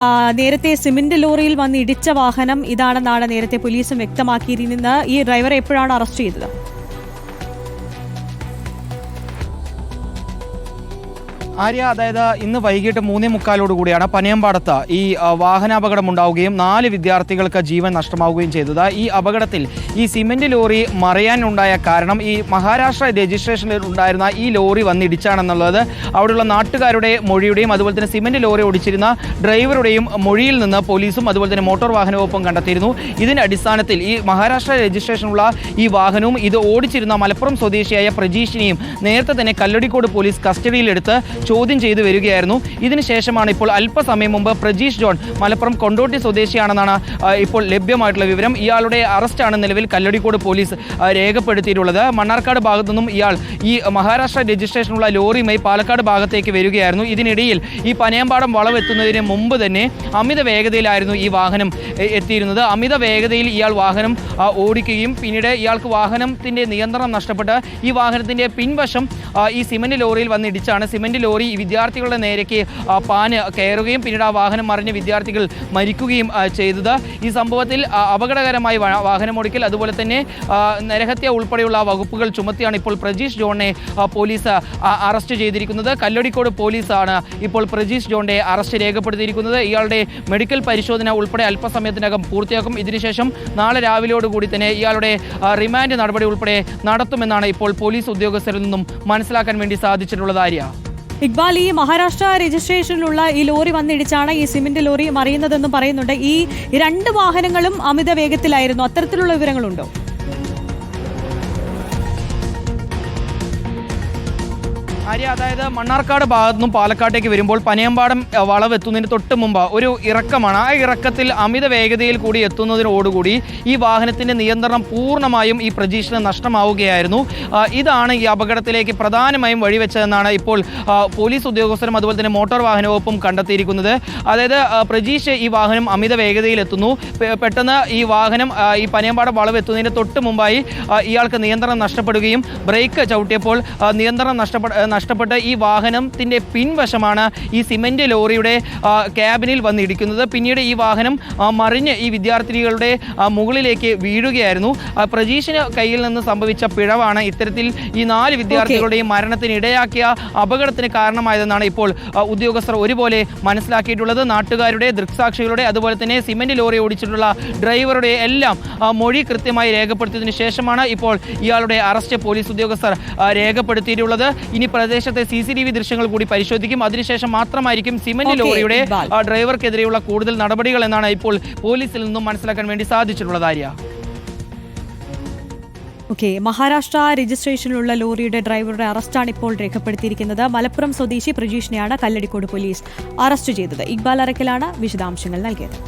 നേരത്തെ സിമന്റ് ലോറിയിൽ വന്ന് ഇടിച്ച വാഹനം ഇതാണെന്നാണ് നേരത്തെ പോലീസും വ്യക്തമാക്കിയിരുന്നത്. ഈ ഡ്രൈവറെ എപ്പോഴാണ് അറസ്റ്റ് ചെയ്തത്? ആര്യ, അതായത് ഇന്ന് വൈകിട്ട് 3:45 കൂടിയാണ് പനയമ്പാടത്ത് ഈ വാഹനാപകടം ഉണ്ടാവുകയും 4 വിദ്യാർത്ഥികൾക്ക് ജീവൻ നഷ്ടമാവുകയും ചെയ്തത്. ഈ അപകടത്തിൽ ഈ സിമന്റ് ലോറി മറിയാനുണ്ടായ കാരണം ഈ മഹാരാഷ്ട്ര രജിസ്ട്രേഷനിൽ ഉണ്ടായിരുന്ന ഈ ലോറി വന്നിടിച്ചാണെന്നുള്ളത് അവിടെയുള്ള നാട്ടുകാരുടെ മൊഴിയുടെയും അതുപോലെ തന്നെ സിമന്റ് ലോറി ഓടിച്ചിരുന്ന ഡ്രൈവറുടെയും മൊഴിയിൽ നിന്ന് പോലീസും അതുപോലെ തന്നെ മോട്ടോർ വാഹന വകുപ്പും കണ്ടെത്തിയിരുന്നു. ഇതിന്റെ അടിസ്ഥാനത്തിൽ ഈ മഹാരാഷ്ട്ര രജിസ്ട്രേഷനുള്ള ഈ വാഹനവും ഇത് ഓടിച്ചിരുന്ന മലപ്പുറം സ്വദേശിയായ പ്രജീഷിനെയും നേരത്തെ തന്നെ കല്ലടിക്കോട് പോലീസ് കസ്റ്റഡിയിലെടുത്ത് ചോദ്യം ചെയ്തു വരികയായിരുന്നു. ഇതിനുശേഷമാണ് ഇപ്പോൾ അല്പസമയം മുമ്പ് പ്രജീഷ് ജോൺ മലപ്പുറം കൊണ്ടോട്ടി സ്വദേശിയാണെന്നാണ് ഇപ്പോൾ ലഭ്യമായിട്ടുള്ള വിവരം. ഇയാളുടെ അറസ്റ്റാണ് നിലവിൽ കല്ലടിക്കോട് പോലീസ് രേഖപ്പെടുത്തിയിട്ടുള്ളത്. മണ്ണാർക്കാട് ഭാഗത്തു നിന്നും ഇയാൾ ഈ മഹാരാഷ്ട്ര രജിസ്ട്രേഷനുള്ള ലോറിയുമായി പാലക്കാട് ഭാഗത്തേക്ക് വരികയായിരുന്നു. ഇതിനിടയിൽ ഈ പനയമ്പാടം വളവെത്തുന്നതിന് മുമ്പ് തന്നെ അമിത വേഗതയിലായിരുന്നു ഈ വാഹനം എത്തിയിരുന്നത്. അമിത വേഗതയിൽ ഇയാൾ വാഹനം ഓടിക്കുകയും പിന്നീട് ഇയാൾക്ക് വാഹനത്തിന്റെ നിയന്ത്രണം നഷ്ടപ്പെട്ട് ഈ വാഹനത്തിന്റെ പിൻവശം ഈ സിമന്റ് ലോറിയിൽ വന്നിടിച്ചാണ് സിമന്റ് ലോറി ഈ വിദ്യാർത്ഥികളുടെ നേരേക്ക് പാന് കയറുകയും പിന്നീട് ആ വാഹനം മറിഞ്ഞ് വിദ്യാർത്ഥികൾ മരിക്കുകയും ചെയ്തത്. ഈ സംഭവത്തിൽ അപകടകരമായി വാഹനമോടിക്കൽ അതുപോലെ തന്നെ നരഹത്യ ഉൾപ്പെടെയുള്ള വകുപ്പുകൾ ചുമത്തിയാണ് ഇപ്പോൾ പ്രജീഷ് ജോണിനെ പോലീസ് അറസ്റ്റ് ചെയ്തിരിക്കുന്നത്. കല്ലടിക്കോട് പോലീസാണ് ഇപ്പോൾ പ്രജീഷ് ജോണിനെ അറസ്റ്റ് രേഖപ്പെടുത്തിയിരിക്കുന്നത്. ഇയാളുടെ മെഡിക്കൽ പരിശോധന ഉൾപ്പെടെ അല്പസമയത്തിനകം പൂർത്തിയാക്കും. ഇതിനുശേഷം നാളെ രാവിലെയോടുകൂടി തന്നെ ഇയാളുടെ റിമാൻഡ് നടപടി ഉൾപ്പെടെ നടത്തുമെന്നാണ് ഇപ്പോൾ പോലീസ് ഉദ്യോഗസ്ഥരിൽ നിന്നും മനസ്സിലാക്കാൻ വേണ്ടി സാധിച്ചിട്ടുള്ളത്. ആര്യ, ഇക്ബാൽ, ഈ മഹാരാഷ്ട്ര രജിസ്ട്രേഷനിലുള്ള ഈ ലോറി വന്നിടിച്ചാണ് ഈ സിമന്റ് ലോറി മറിയുന്നതെന്ന് പറയുന്നുണ്ട്. ഈ 2 വാഹനങ്ങളും അമിത വേഗത്തിലായിരുന്നു. അത്തരത്തിലുള്ള വിവരങ്ങളുണ്ടോ? ആര്യ, അതായത് മണ്ണാർക്കാട് ഭാഗത്തു നിന്നും പാലക്കാട്ടേക്ക് വരുമ്പോൾ പനയമ്പാടം വളവെത്തുന്നതിന് തൊട്ട് മുമ്പ് ഒരു ഇറക്കമാണ്. ആ ഇറക്കത്തിൽ അമിത വേഗതയിൽ കൂടി എത്തുന്നതിനോടുകൂടി ഈ വാഹനത്തിന്റെ നിയന്ത്രണം പൂർണ്ണമായും ഈ പ്രജീഷിന് നഷ്ടമാവുകയായിരുന്നു. ഇതാണ് ഈ അപകടത്തിലേക്ക് പ്രധാനമായും വഴിവെച്ചതെന്നാണ് ഇപ്പോൾ പോലീസ് ഉദ്യോഗസ്ഥരും അതുപോലെ തന്നെ മോട്ടോർ വാഹന വകുപ്പും കണ്ടെത്തിയിരിക്കുന്നത്. അതായത് പ്രജീഷ് ഈ വാഹനം അമിത വേഗതയിൽ എത്തുന്നു. പെട്ടെന്ന് ഈ വാഹനം ഈ പനയമ്പാടം വളവെത്തുന്നതിന് തൊട്ട് മുമ്പായി ഇയാൾക്ക് നിയന്ത്രണം നഷ്ടപ്പെടുകയും ബ്രേക്ക് ചവിട്ടിയപ്പോൾ നിയന്ത്രണം നഷ്ടപ്പെട്ട് ഈ വാഹനത്തിന്റെ പിൻവശമാണ് ഈ സിമന്റ് ലോറിയുടെ ക്യാബിനിൽ വന്നിടിക്കുന്നത്. പിന്നീട് ഈ വാഹനം മറിഞ്ഞ് ഈ വിദ്യാർത്ഥികളുടെ മുകളിലേക്ക് വീഴുകയായിരുന്നു. പ്രജീഷിന് കയ്യിൽ നിന്ന് സംഭവിച്ച പിഴവാണ് ഇത്തരത്തിൽ ഈ 4 വിദ്യാർത്ഥികളുടെയും മരണത്തിന് ഇടയാക്കിയ അപകടത്തിന് കാരണമായതെന്നാണ് ഇപ്പോൾ ഉദ്യോഗസ്ഥർ ഒരുപോലെ മനസ്സിലാക്കിയിട്ടുള്ളത്. നാട്ടുകാരുടെ, ദൃക്സാക്ഷികളുടെ അതുപോലെ തന്നെ സിമന്റ് ലോറി ഓടിച്ചിട്ടുള്ള ഡ്രൈവറുടെ എല്ലാം മൊഴി കൃത്യമായി രേഖപ്പെടുത്തിയതിനു ശേഷമാണ് ഇപ്പോൾ ഇയാളുടെ അറസ്റ്റ് പോലീസ് ഉദ്യോഗസ്ഥർ രേഖപ്പെടുത്തിയിട്ടുള്ളത്. ഇനി പ്രദേശത്തെ CCTV ദൃശ്യങ്ങൾ കൂടി പരിശോധിക്കും. അതിനുശേഷം മാത്രമായിരിക്കും സിമന്റ് ലോറിയുടെ ഡ്രൈവർക്കെതിരെയുള്ള കൂടുതൽ നടപടികൾ എന്നാണ് ഇപ്പോൾ പോലീസിൽ നിന്നും മനസ്സിലാക്കാൻ വേണ്ടി സാധിച്ചിട്ടുള്ളത്. ആര്യ, മഹാരാഷ്ട്ര രജിസ്ട്രേഷനിലുള്ള ലോറിയുടെ ഡ്രൈവറുടെ അറസ്റ്റാണ് ഇപ്പോൾ രേഖപ്പെടുത്തിയിരിക്കുന്നത്. മലപ്പുറം സ്വദേശി പ്രജീഷിനെയാണ് കല്ലടിക്കോട് പോലീസ് അറസ്റ്റ് ചെയ്തത്. ഇക്ബാൽ അറക്കലാണ് വിശദാംശങ്ങൾ നൽകിയത്.